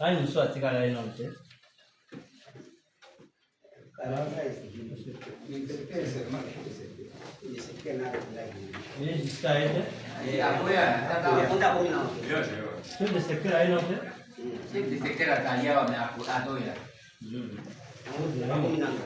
Hai nusu atika lai note. Ini style. Aku ya, Punta pun no. Tu de sektor lai note. di sekitar Italia me aku atau ya. Aku minang.